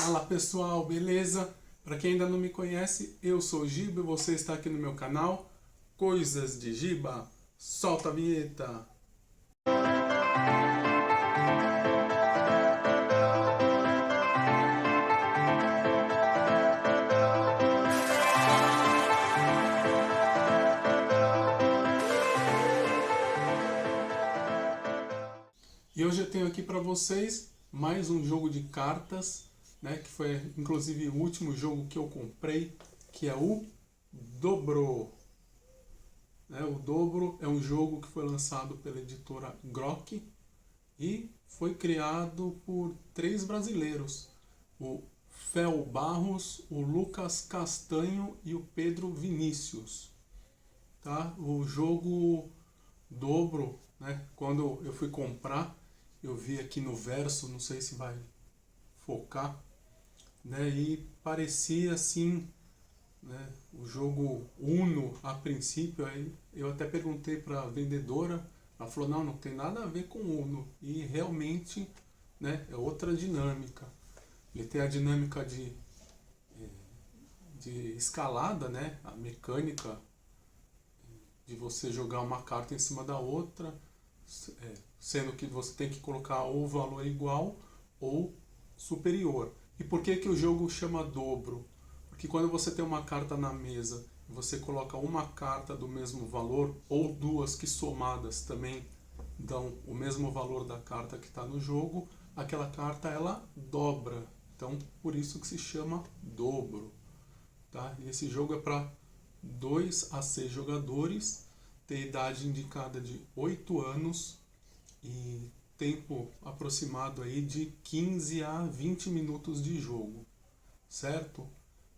Fala pessoal, beleza? Para quem ainda não me conhece, eu sou o Giba e você está aqui no meu canal Coisas de Giba. Solta a vinheta! E hoje eu tenho aqui para vocês mais um jogo de cartas, né, que foi inclusive o último jogo que eu comprei, que é o Dobro. O Dobro é um jogo que foi lançado pela editora Grok e foi criado por 3 brasileiros, o Fel Barros, o Lucas Castanho e o Pedro Vinícius. Tá? O jogo Dobro, né, quando eu fui comprar, eu vi aqui no verso, não sei se vai focar, né, e parecia assim, né, o jogo Uno a princípio. Aí eu até perguntei para a vendedora, ela falou não tem nada a ver com Uno, e realmente, né, é outra dinâmica. Ele tem a dinâmica de escalada, né, a mecânica de você jogar uma carta em cima da outra, sendo que você tem que colocar ou valor igual ou superior. E por que o jogo chama dobro? Porque quando você tem uma carta na mesa e você coloca uma carta do mesmo valor, ou duas que somadas também dão o mesmo valor da carta que está no jogo, aquela carta ela dobra. Então por isso que se chama dobro. Tá? E esse jogo é para 2 a 6 jogadores, tem idade indicada de 8 anos e tempo aproximado aí de 15 a 20 minutos de jogo, certo?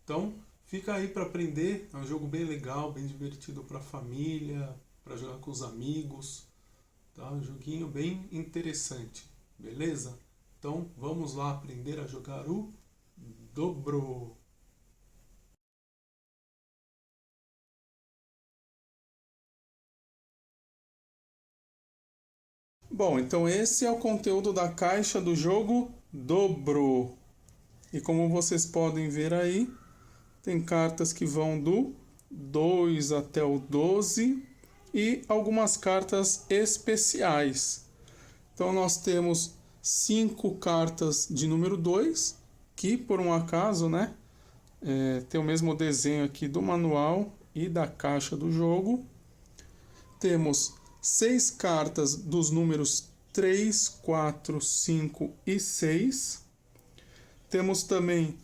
Então fica aí para aprender, é um jogo bem legal, bem divertido para a família, para jogar com os amigos, tá? Um joguinho bem interessante, beleza? Então vamos lá aprender a jogar o Dobro. Bom, então esse é o conteúdo da caixa do jogo Dobro. E como vocês podem ver aí, tem cartas que vão do 2 até o 12 e algumas cartas especiais. Então nós temos 5 cartas de número 2, que por um acaso, né, tem o mesmo desenho aqui do manual e da caixa do jogo. Temos 6 cartas dos números 3, 4, 5 e 6. Temos também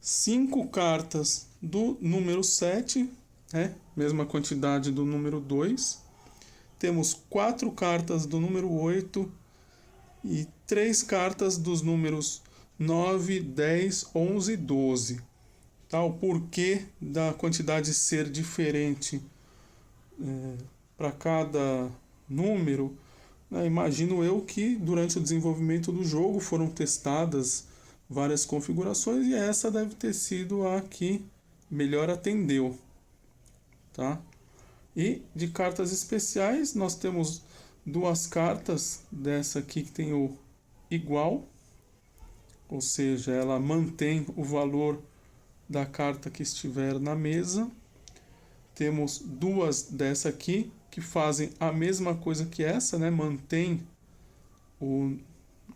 5 cartas do número 7, né? Mesma quantidade do número 2. Temos 4 cartas do número 8 e 3 cartas dos números 9, 10, 11 e 12. Tá? O porquê da quantidade ser diferente para cada número, né? Imagino eu que durante o desenvolvimento do jogo foram testadas várias configurações e essa deve ter sido a que melhor atendeu, tá? E de cartas especiais nós temos 2 cartas dessa aqui que tem o igual, ou seja, ela mantém o valor da carta que estiver na mesa. Temos 2 dessa aqui que fazem a mesma coisa que essa, né? Mantém o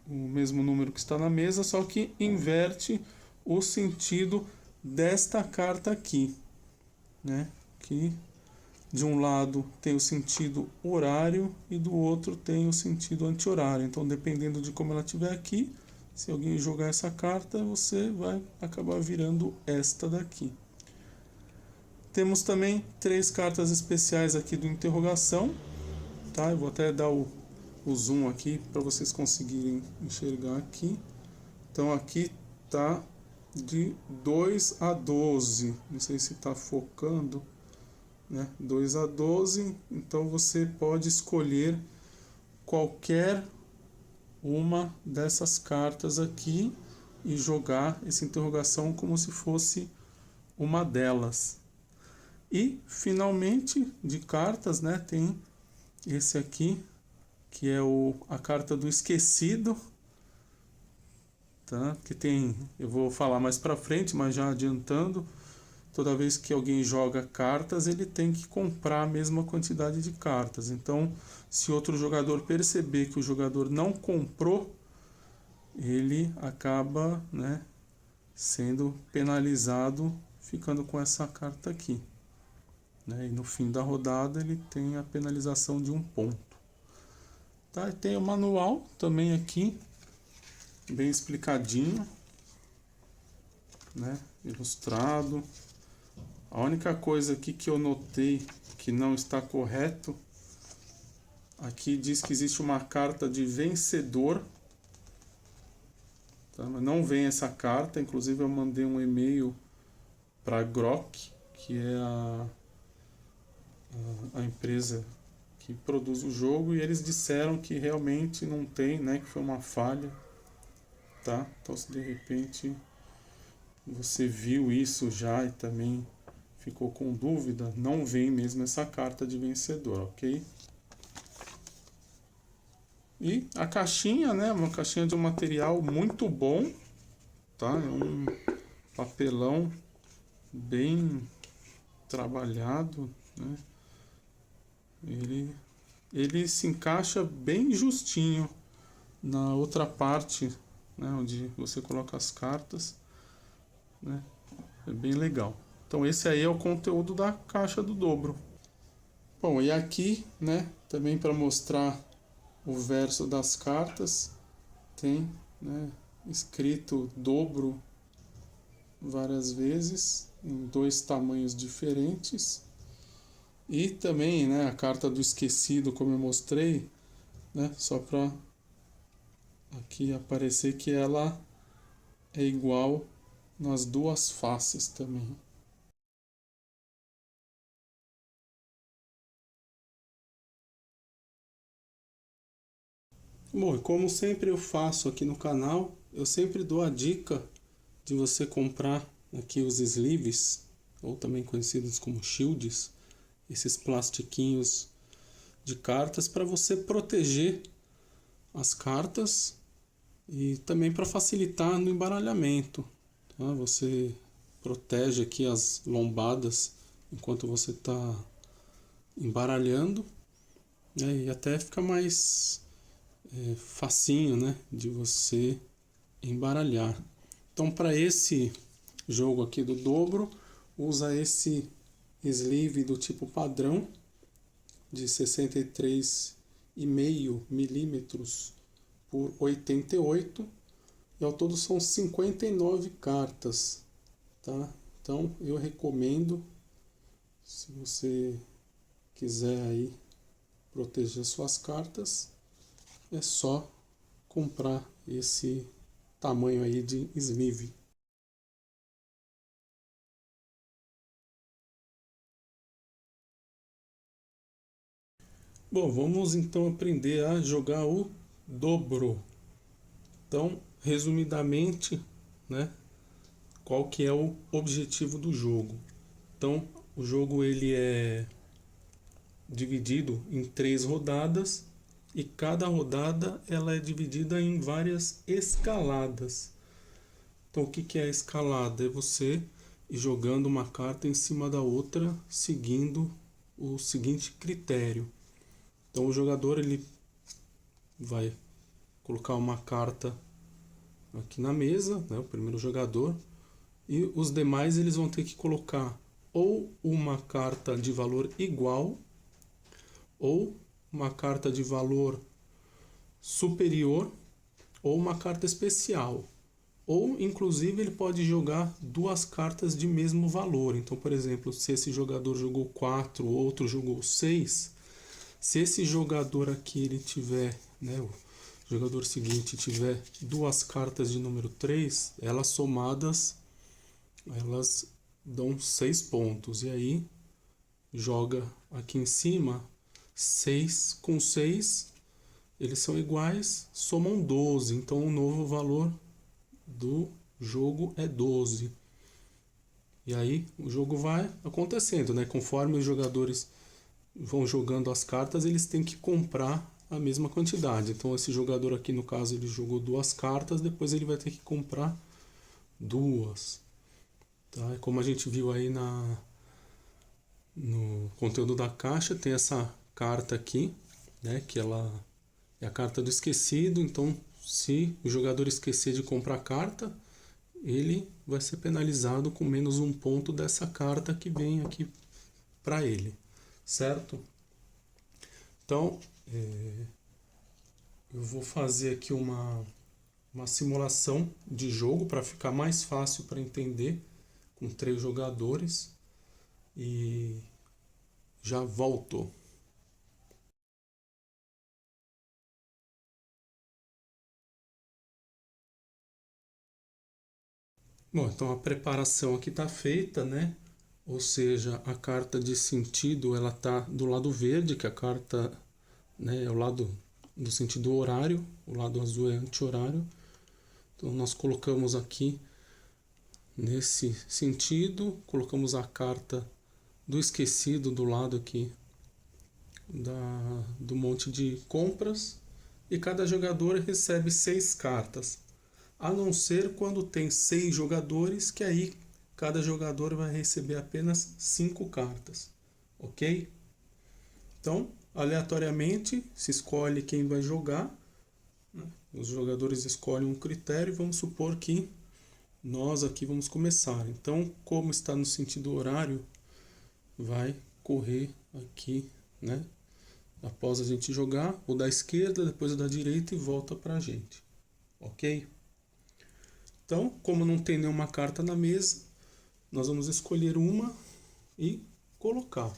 mesmo número que está na mesa, só que inverte o sentido desta carta aqui, né? Que de um lado tem o sentido horário e do outro tem o sentido anti-horário. Então, dependendo de como ela estiver aqui, se alguém jogar essa carta, você vai acabar virando esta daqui. Temos também 3 cartas especiais aqui do interrogação, tá? Eu vou até dar o zoom aqui para vocês conseguirem enxergar aqui. Então aqui tá de 2 a 12, não sei se está focando, né? 2 a 12, então você pode escolher qualquer uma dessas cartas aqui e jogar essa interrogação como se fosse uma delas. E finalmente de cartas, né, tem esse aqui que é a carta do esquecido, tá? Porque tem, eu vou falar mais pra frente, mas já adiantando, toda vez que alguém joga cartas, ele tem que comprar a mesma quantidade de cartas. Então, se outro jogador perceber que o jogador não comprou, ele acaba, né, sendo penalizado, ficando com essa carta aqui, né? E no fim da rodada ele tem a penalização de 1 ponto. Tá? E tem o manual também aqui, bem explicadinho, né? Ilustrado. A única coisa aqui que eu notei que não está correto, aqui diz que existe uma carta de vencedor, tá? Mas não vem essa carta, inclusive eu mandei um e-mail para a Grok, que é a empresa que produz o jogo, e eles disseram que realmente não tem, né, que foi uma falha, tá? Então se de repente você viu isso já e também ficou com dúvida, não vem mesmo essa carta de vencedor, ok? E a caixinha, né, uma caixinha de um material muito bom, tá? É um papelão bem trabalhado, né? Ele se encaixa bem justinho na outra parte, né, onde você coloca as cartas, né? É bem legal. Então esse aí é o conteúdo da caixa do dobro. Bom, e aqui, né, também para mostrar o verso das cartas, tem, né, escrito dobro várias vezes, em 2 tamanhos diferentes. E também, né, a carta do esquecido, como eu mostrei, né, só para aqui aparecer que ela é igual nas 2 faces também. Bom, e como sempre eu faço aqui no canal, eu sempre dou a dica de você comprar aqui os sleeves, ou também conhecidos como shields, esses plastiquinhos de cartas para você proteger as cartas e também para facilitar no embaralhamento, tá? Você protege aqui as lombadas enquanto você está embaralhando, né? E até fica mais facinho, né, de você embaralhar. Então, para esse jogo aqui do dobro, usa esse sleeve do tipo padrão de 63,5 milímetros por 88, e ao todo são 59 cartas, tá? Então eu recomendo, se você quiser aí proteger suas cartas, é só comprar esse tamanho aí de sleeve. Bom, vamos então aprender a jogar o dobro. Então, resumidamente, né, qual que é o objetivo do jogo? Então, o jogo ele é dividido em 3 rodadas e cada rodada ela é dividida em várias escaladas. Então, o que é a escalada? É você ir jogando uma carta em cima da outra, seguindo o seguinte critério. Então, o jogador ele vai colocar uma carta aqui na mesa, né, o primeiro jogador, e os demais eles vão ter que colocar ou uma carta de valor igual ou uma carta de valor superior ou uma carta especial. Ou, inclusive, ele pode jogar 2 cartas de mesmo valor. Então, por exemplo, se esse jogador jogou 4, o outro jogou 6, se esse jogador aqui ele tiver, né, o jogador seguinte tiver 2 cartas de número 3, elas somadas, elas dão 6 pontos. E aí, joga aqui em cima, 6 com 6, eles são iguais, somam 12. Então, o novo valor do jogo é 12. E aí o jogo vai acontecendo, né? Conforme os jogadores vão jogando as cartas, eles têm que comprar a mesma quantidade. Então esse jogador aqui, no caso, ele jogou 2 cartas, depois ele vai ter que comprar 2. Tá? E como a gente viu aí no conteúdo da caixa, tem essa carta aqui, né, que ela é a carta do esquecido. Então, se o jogador esquecer de comprar a carta, ele vai ser penalizado com menos 1 ponto dessa carta que vem aqui para ele, certo? Então, eu vou fazer aqui uma simulação de jogo para ficar mais fácil para entender, com 3 jogadores, e já volto. Bom, então a preparação aqui está feita, né? Ou seja, a carta de sentido ela tá do lado verde, que a carta, né, é o lado do sentido horário, o lado azul é anti-horário. Então nós colocamos aqui nesse sentido, colocamos a carta do esquecido do lado aqui do monte de compras, e cada jogador recebe 6 cartas, a não ser quando tem 6 jogadores, que aí cada jogador vai receber apenas 5 cartas, ok? Então, aleatoriamente, se escolhe quem vai jogar, né? Os jogadores escolhem um critério e vamos supor que nós aqui vamos começar. Então, como está no sentido horário, vai correr aqui, né? Após a gente jogar, o da esquerda, depois o da direita e volta para a gente, ok? Então, como não tem nenhuma carta na mesa, nós vamos escolher uma e colocar.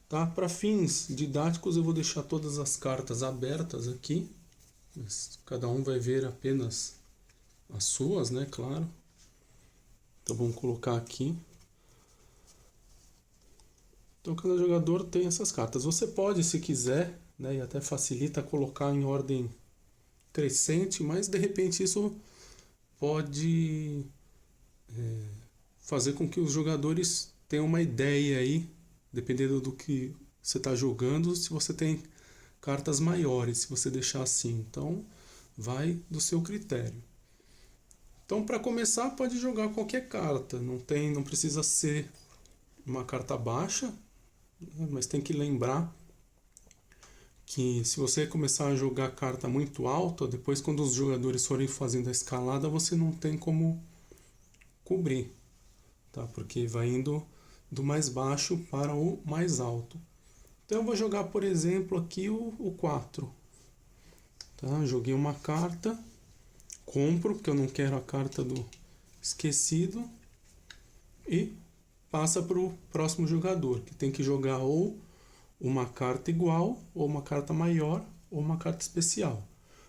Tá? Para fins didáticos, eu vou deixar todas as cartas abertas aqui, mas cada um vai ver apenas as suas, né? Claro. Então, vamos colocar aqui. Então, cada jogador tem essas cartas. Você pode, se quiser, né, e até facilita, colocar em ordem crescente, mas de repente isso pode fazer com que os jogadores tenham uma ideia aí, dependendo do que você está jogando, se você tem cartas maiores, se você deixar assim. Então, vai do seu critério. Então, para começar, pode jogar qualquer carta. Não precisa ser uma carta baixa, mas tem que lembrar que se você começar a jogar carta muito alta, depois quando os jogadores forem fazendo a escalada, você não tem como cobrir, tá? Porque vai indo do mais baixo para o mais alto. Então eu vou jogar, por exemplo, aqui o 4. Tá? Joguei uma carta, compro, porque eu não quero a carta do esquecido, e passa para o próximo jogador, que tem que jogar ou uma carta igual, ou uma carta maior, ou uma carta especial.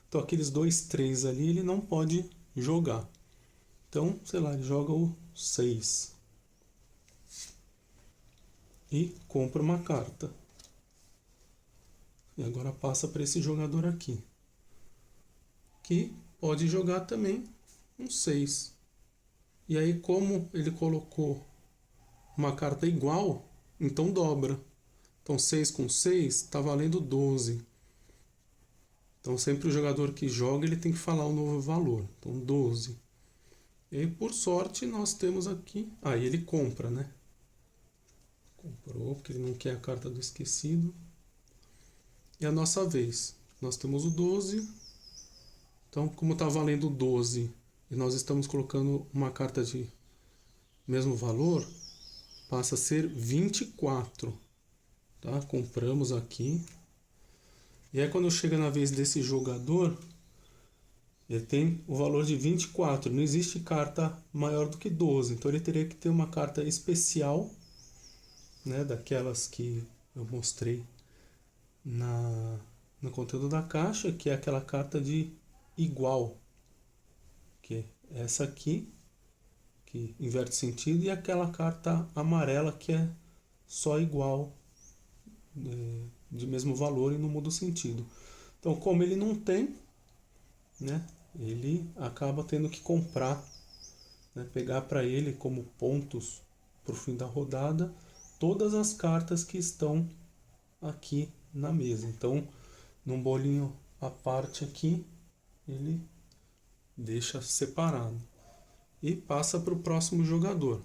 Então aqueles 2, 3 ali ele não pode jogar. Então, sei lá, ele joga o 6 e compra uma carta. E agora passa para esse jogador aqui, que pode jogar também um 6. E aí, como ele colocou uma carta igual, então dobra. Então 6 com 6 está valendo 12. Então sempre o jogador que joga ele tem que falar o novo valor. Então 12. E aí, por sorte, nós temos aqui... Aí ele compra, né? Comprou, porque ele não quer a carta do esquecido. E a nossa vez. Nós temos o 12. Então, como está valendo 12 e nós estamos colocando uma carta de mesmo valor, passa a ser 24. Tá? Compramos aqui. E aí quando chega na vez desse jogador, ele tem o valor de 24. Não existe carta maior do que 12. Então ele teria que ter uma carta especial, né, daquelas que eu mostrei no conteúdo da caixa, que é aquela carta de igual, que é essa aqui, que inverte sentido, e aquela carta amarela que é só igual, de mesmo valor e não muda o sentido. Então, como ele não tem, né, ele acaba tendo que comprar, né, pegar para ele como pontos para o fim da rodada todas as cartas que estão aqui na mesa. Então, num bolinho à parte aqui, ele deixa separado. E passa para o próximo jogador.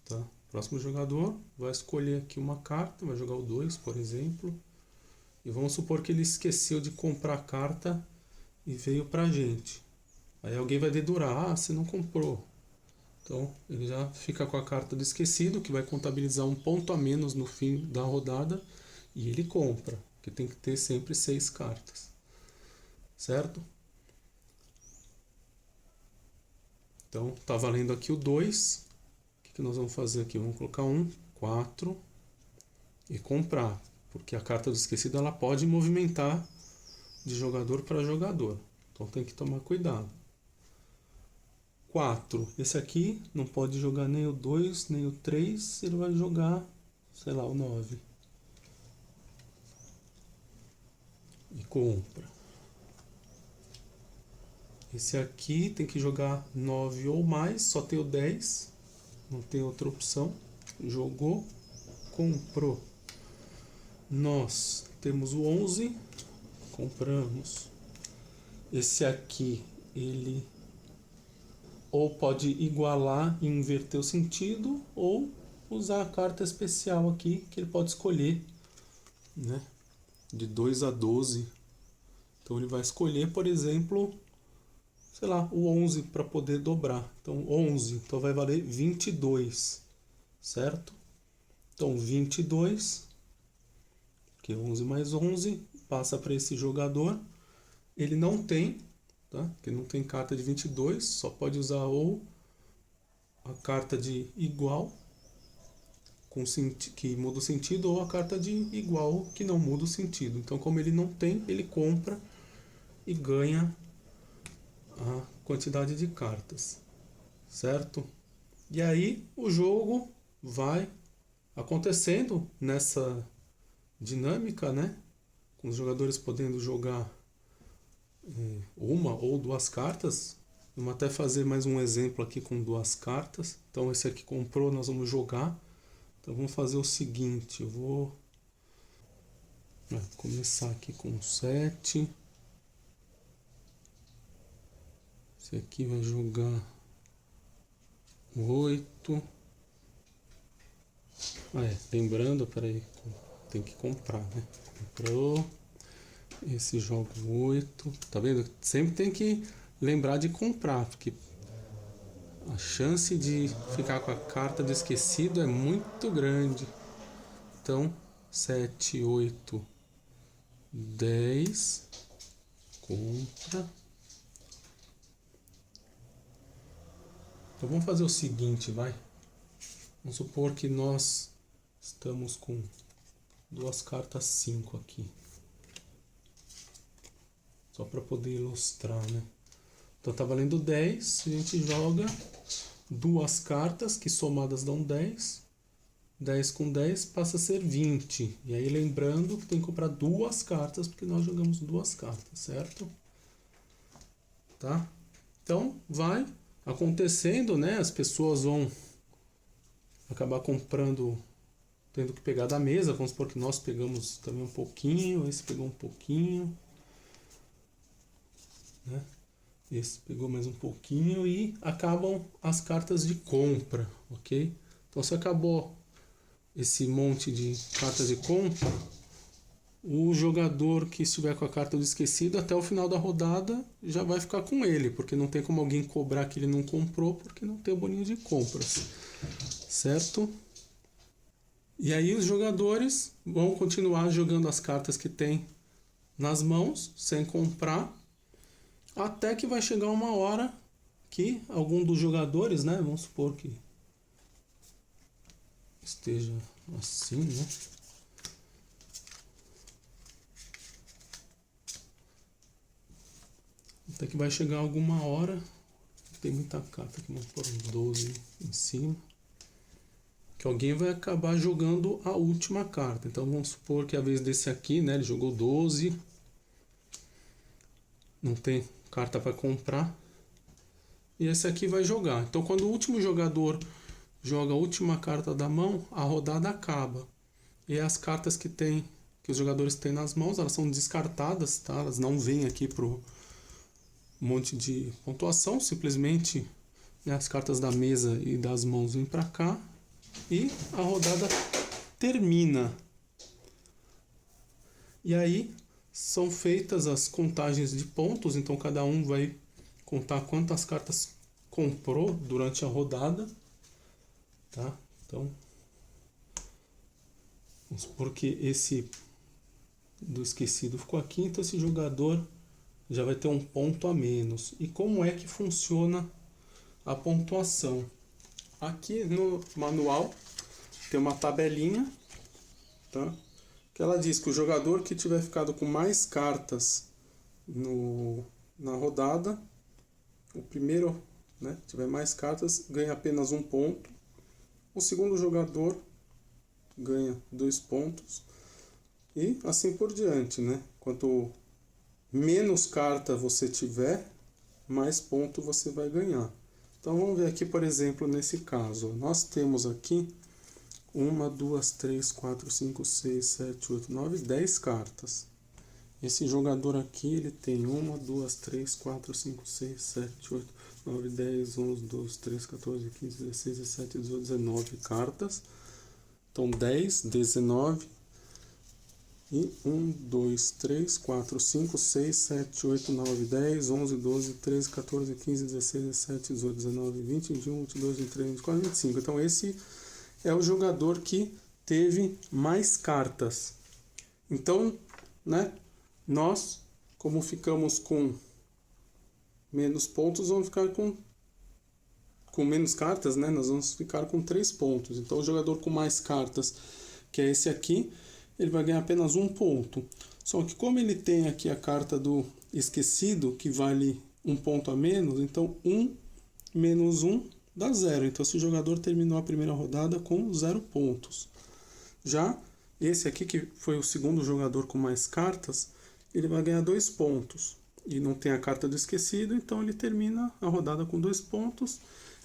Tá? O próximo jogador vai escolher aqui uma carta, vai jogar o 2, por exemplo. E vamos supor que ele esqueceu de comprar a carta e veio pra gente. Aí alguém vai dedurar, você não comprou. Então ele já fica com a carta do esquecido, que vai contabilizar um ponto a menos no fim da rodada, e ele compra, que tem que ter sempre 6 cartas. Certo? Então tá valendo aqui o 2. O que nós vamos fazer aqui? Vamos colocar 4 e comprar, porque a carta do esquecido ela pode movimentar de jogador para jogador. Então tem que tomar cuidado. 4. Esse aqui não pode jogar nem o 2, nem o 3. Ele vai jogar, sei lá, o 9. E compra. Esse aqui tem que jogar 9 ou mais, só tem o 10. Não tem outra opção. Jogou, comprou. Nós temos o 11, compramos. Esse aqui, ele ou pode igualar e inverter o sentido, ou usar a carta especial aqui, que ele pode escolher, né? De 2 a 12. Então ele vai escolher, por exemplo, sei lá, o 11 para poder dobrar. Então 11, então vai valer 22, certo? Então 22, que é 11 mais 11, passa para esse jogador. Ele não tem, tá? Porque não tem carta de 22, só pode usar ou a carta de igual, que muda o sentido, ou a carta de igual, que não muda o sentido. Então, como ele não tem, ele compra e ganha a quantidade de cartas, certo? E aí o jogo vai acontecendo nessa dinâmica, né? Com os jogadores podendo jogar uma ou 2 cartas. Vamos até fazer mais um exemplo aqui com 2 cartas. Então esse aqui comprou, nós vamos jogar. Então vamos fazer o seguinte, eu vou começar aqui com 7. Esse aqui vai jogar 8. Lembrando, peraí, tem que comprar, né? Comprou. Esse joga 8. Tá vendo? Sempre tem que lembrar de comprar, porque a chance de ficar com a carta do esquecido é muito grande. Então, 7, 8, 10. Compra. Então vamos fazer o seguinte, vai. Vamos supor que nós estamos com 2 cartas 5 aqui. Só para poder ilustrar, né? Então tá valendo 10, a gente joga 2 cartas que somadas dão 10. 10 com 10 passa a ser 20. E aí lembrando que tem que comprar 2 cartas, porque nós jogamos 2 cartas, certo? Tá? Então vai acontecendo, né? As pessoas vão acabar comprando, tendo que pegar da mesa. Vamos supor que nós pegamos também um pouquinho, esse pegou um pouquinho, né? Esse pegou mais um pouquinho e acabam as cartas de compra, ok? Então se acabou esse monte de cartas de compra, o jogador que estiver com a carta do esquecido até o final da rodada já vai ficar com ele, porque não tem como alguém cobrar que ele não comprou, porque não tem o boninho de compras, certo? E aí os jogadores vão continuar jogando as cartas que tem nas mãos, sem comprar, até que vai chegar uma hora que algum dos jogadores, né, vamos supor que esteja assim, né? Até que vai chegar alguma hora, tem muita carta aqui, vamos pôr uns 12 em cima, que alguém vai acabar jogando a última carta. Então vamos supor que a vez desse aqui, né, ele jogou 12, não tem carta para comprar, e esse aqui vai jogar. Então quando o último jogador joga a última carta da mão, a rodada acaba. E as cartas que que os jogadores têm nas mãos, elas são descartadas, tá? Elas não vêm aqui pro monte de pontuação, simplesmente, né, as cartas da mesa e das mãos vêm para cá e a rodada termina. E aí são feitas as contagens de pontos, então cada um vai contar quantas cartas comprou durante a rodada, tá? Então, vamos supor que esse do esquecido ficou aqui, então esse jogador já vai ter um ponto a menos. E como é que funciona a pontuação? Aqui no manual tem uma tabelinha, tá? Que ela diz que o jogador que tiver ficado com mais cartas na rodada, o primeiro, né, que tiver mais cartas, ganha apenas um ponto. O segundo jogador ganha 2 pontos. E assim por diante, né? Quanto menos carta você tiver, mais ponto você vai ganhar. Então vamos ver aqui, por exemplo, nesse caso. Nós temos aqui 1, 2, 3, 4, 5, 6, 7, 8, 9, 10 cartas. Esse jogador aqui, ele tem 1, 2, 3, 4, 5, 6, 7, 8, 9, 10, 11, 12, 13, 14, 15, 16, 17, 18, 19 cartas. Então 10, 19 e 1, 2, 3, 4, 5, 6, 7, 8, 9, 10, 11, 12, 13, 14, 15, 16, 17, 18, 19, 20, 21, 22, 23, 24, 25. Então esse é o jogador que teve mais cartas. Então, né, nós, como ficamos com menos pontos, vamos ficar com menos cartas, né? Nós vamos ficar com 3 pontos. Então o jogador com mais cartas, que é esse aqui, ele vai ganhar apenas 1 ponto. Só que como ele tem aqui a carta do esquecido, que vale 1 ponto a menos, então 1 menos 1 dá 0. Então esse jogador terminou a primeira rodada com 0 pontos. Já esse aqui, que foi o segundo jogador com mais cartas, ele vai ganhar 2 pontos. E não tem a carta do esquecido, então ele termina a rodada com 2 pontos.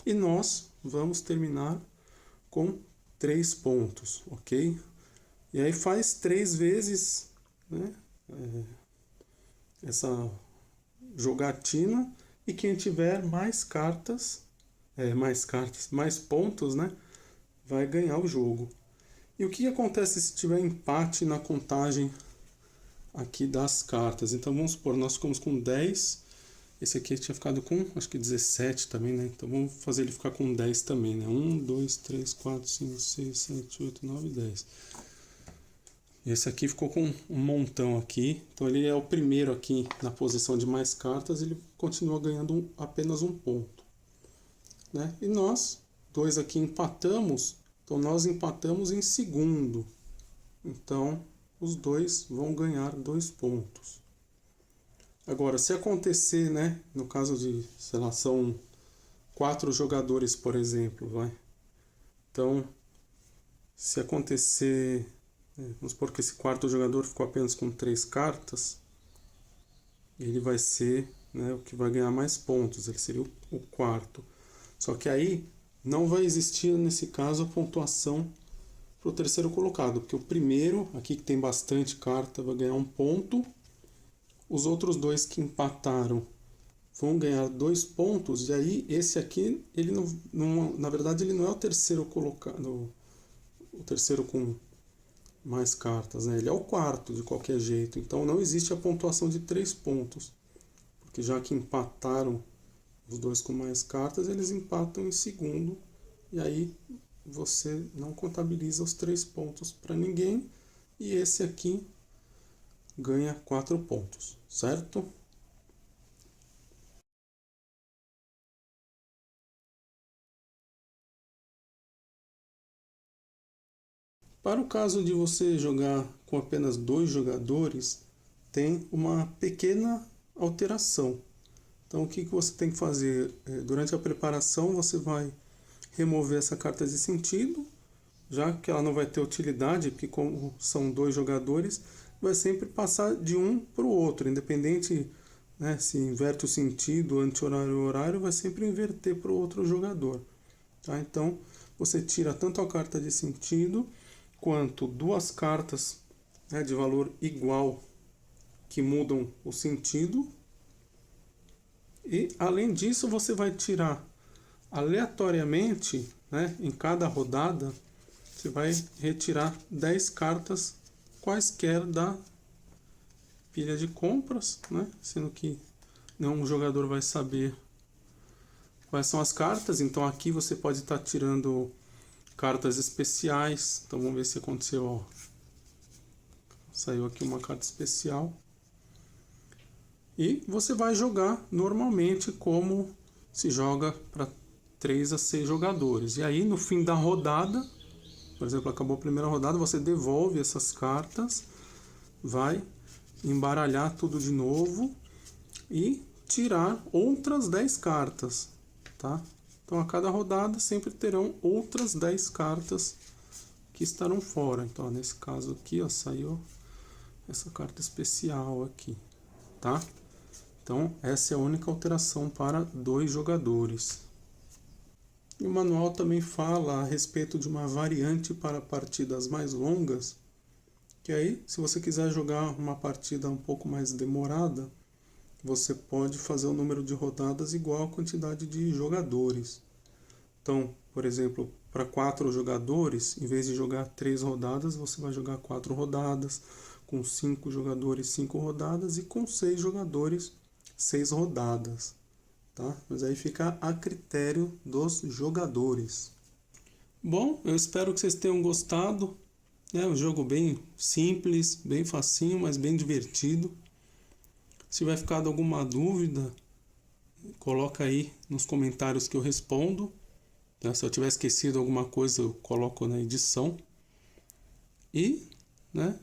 E nós vamos terminar com 3 pontos, ok? E aí faz 3 vezes, né, essa jogatina, e quem tiver mais pontos, né, vai ganhar o jogo. E o que acontece se tiver empate na contagem aqui das cartas? Então vamos supor, nós ficamos com 10, esse aqui tinha ficado com, acho que 17 também, né? Então vamos fazer ele ficar com 10 também, né? 1, 2, 3, 4, 5, 6, 7, 8, 9, 10. Esse aqui ficou com um montão aqui, então ele é o primeiro aqui na posição de mais cartas, ele continua ganhando apenas 1 ponto, né? E nós, dois aqui empatamos, então nós empatamos em segundo, então os dois vão ganhar 2 pontos. Agora, se acontecer, né, no caso de, sei lá, são 4 jogadores, por exemplo, vai. Então, se acontecer, vamos supor que esse quarto jogador ficou apenas com 3 cartas, ele vai ser, né, o que vai ganhar mais pontos, ele seria o quarto. Só que aí não vai existir, nesse caso, a pontuação para o terceiro colocado, porque o primeiro, aqui que tem bastante carta, vai ganhar 1 ponto. Os outros dois que empataram vão ganhar 2 pontos, e aí esse aqui, ele não, na verdade ele não é o terceiro colocado, o terceiro com mais cartas, né? Ele é o quarto de qualquer jeito, então não existe a pontuação de 3 pontos, porque já que empataram os dois com mais cartas, eles empatam em segundo, e aí você não contabiliza os 3 pontos para ninguém, e esse aqui ganha 4 pontos, certo? Para o caso de você jogar com apenas 2 jogadores, tem uma pequena alteração. Então o que você tem que fazer? Durante a preparação você vai remover essa carta de sentido, já que ela não vai ter utilidade, porque como são 2 jogadores, vai sempre passar de um para o outro, independente, né, se inverte o sentido, anti-horário ou horário, vai sempre inverter para o outro jogador. Tá? Então você tira tanto a carta de sentido quanto 2 cartas né, de valor igual que mudam o sentido. E além disso, você vai tirar aleatoriamente, né, em cada rodada, você vai retirar 10 cartas quaisquer da pilha de compras, né, sendo que nenhum jogador vai saber quais são as cartas. Então aqui você pode estar tirando cartas especiais. Então vamos ver se aconteceu, ó. Saiu aqui uma carta especial. E você vai jogar normalmente como se joga para 3 a 6 jogadores. E aí no fim da rodada, por exemplo, acabou a primeira rodada, você devolve essas cartas, vai embaralhar tudo de novo e tirar outras 10 cartas, tá? Então a cada rodada sempre terão outras 10 cartas que estarão fora. Então nesse caso aqui, ó, saiu essa carta especial aqui, tá? Então essa é a única alteração para 2 jogadores. E o manual também fala a respeito de uma variante para partidas mais longas, que aí, se você quiser jogar uma partida um pouco mais demorada, você pode fazer o número de rodadas igual à quantidade de jogadores. Então, por exemplo, para 4 jogadores, em vez de jogar 3 rodadas, você vai jogar 4 rodadas, com 5 jogadores 5 rodadas e com 6 jogadores 6 rodadas, tá? Mas aí fica a critério dos jogadores. Bom, eu espero que vocês tenham gostado. É um jogo bem simples, bem facinho, mas bem divertido. Se tiver ficado alguma dúvida, coloca aí nos comentários que eu respondo. Se eu tiver esquecido alguma coisa, eu coloco na edição. E,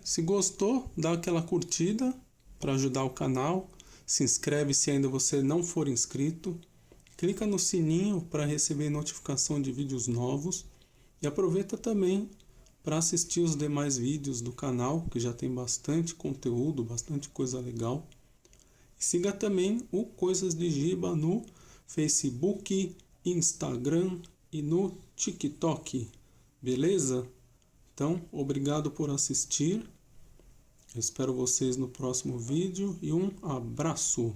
se gostou, dá aquela curtida para ajudar o canal. Se inscreve se ainda você não for inscrito. Clica no sininho para receber notificação de vídeos novos. E aproveita também para assistir os demais vídeos do canal, que já tem bastante conteúdo, bastante coisa legal. E siga também o Coisas de Giba no Facebook, Instagram e no TikTok, beleza? Então, obrigado por assistir. Eu espero vocês no próximo vídeo e um abraço!